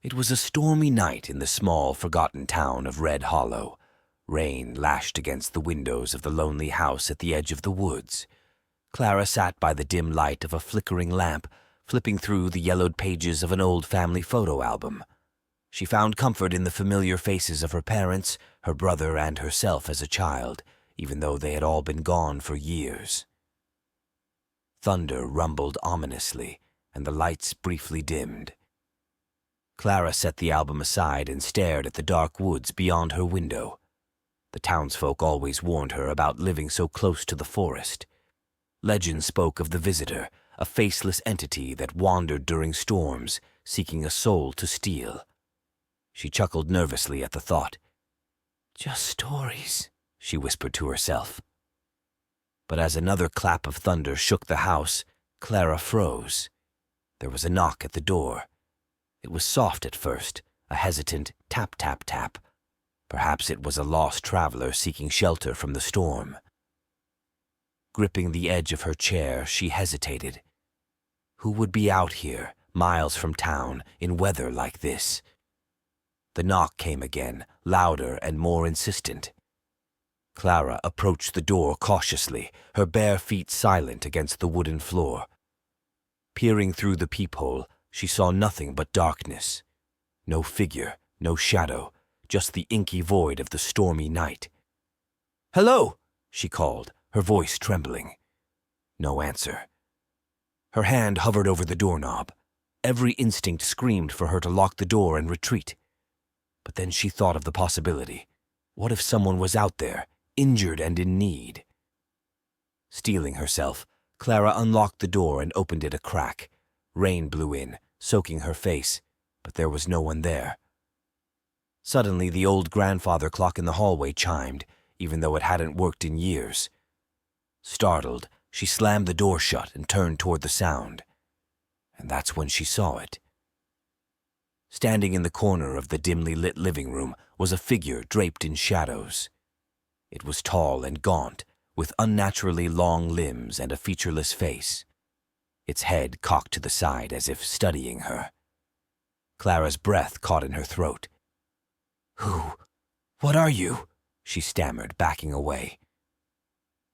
It was a stormy night in the small, forgotten town of Red Hollow. Rain lashed against the windows of the lonely house at the edge of the woods. Clara sat by the dim light of a flickering lamp, flipping through the yellowed pages of an old family photo album. She found comfort in the familiar faces of her parents, her brother, and herself as a child, even though they had all been gone for years. Thunder rumbled ominously, and the lights briefly dimmed. Clara set the album aside and stared at the dark woods beyond her window. The townsfolk always warned her about living so close to the forest. Legend spoke of the visitor, a faceless entity that wandered during storms, seeking a soul to steal. She chuckled nervously at the thought. "Just stories," she whispered to herself. But as another clap of thunder shook the house, Clara froze. There was a knock at the door. It was soft at first, a hesitant tap, tap, tap. Perhaps it was a lost traveler seeking shelter from the storm. Gripping the edge of her chair, she hesitated. Who would be out here, miles from town, in weather like this? The knock came again, louder and more insistent. Clara approached the door cautiously, her bare feet silent against the wooden floor. Peering through the peephole, she saw nothing but darkness. No figure, no shadow, just the inky void of the stormy night. "Hello!" she called, her voice trembling. No answer. Her hand hovered over the doorknob. Every instinct screamed for her to lock the door and retreat. But then she thought of the possibility. What if someone was out there, injured and in need? Steeling herself, Clara unlocked the door and opened it a crack. Rain blew in, soaking her face, but there was no one there. Suddenly, the old grandfather clock in the hallway chimed, even though it hadn't worked in years. Startled, she slammed the door shut and turned toward the sound. And that's when she saw it. Standing in the corner of the dimly lit living room was a figure draped in shadows. It was tall and gaunt, with unnaturally long limbs and a featureless face. Its head cocked to the side as if studying her. Clara's breath caught in her throat. What are you?" she stammered, backing away.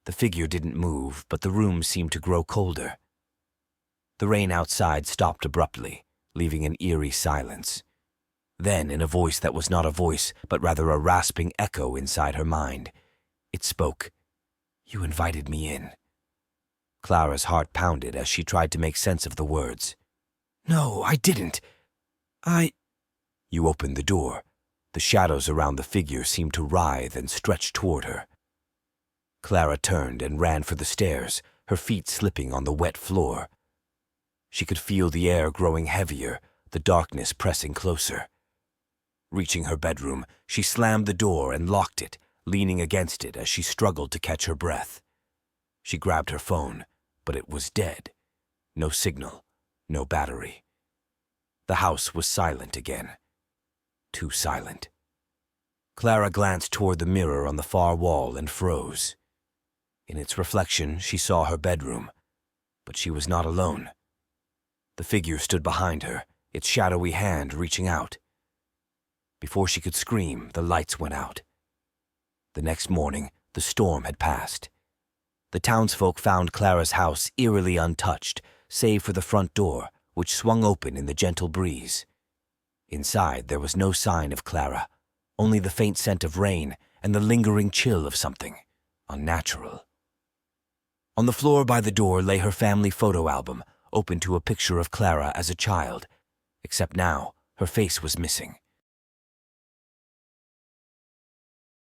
The figure didn't move, but the room seemed to grow colder. The rain outside stopped abruptly, leaving an eerie silence. Then, in a voice that was not a voice, but rather a rasping echo inside her mind, it spoke. "You invited me in." Clara's heart pounded as she tried to make sense of the words. "No, I didn't. You opened the door. The shadows around the figure seemed to writhe and stretch toward her. Clara turned and ran for the stairs, her feet slipping on the wet floor. She could feel the air growing heavier, the darkness pressing closer. Reaching her bedroom, she slammed the door and locked it, leaning against it as she struggled to catch her breath. She grabbed her phone, but it was dead. No signal, no battery. The house was silent again. Too silent. Clara glanced toward the mirror on the far wall and froze. In its reflection, she saw her bedroom, but she was not alone. The figure stood behind her, its shadowy hand reaching out. Before she could scream, the lights went out. The next morning, the storm had passed. The townsfolk found Clara's house eerily untouched, save for the front door, which swung open in the gentle breeze. Inside, there was no sign of Clara, only the faint scent of rain and the lingering chill of something unnatural. On the floor by the door lay her family photo album, open to a picture of Clara as a child, except now her face was missing.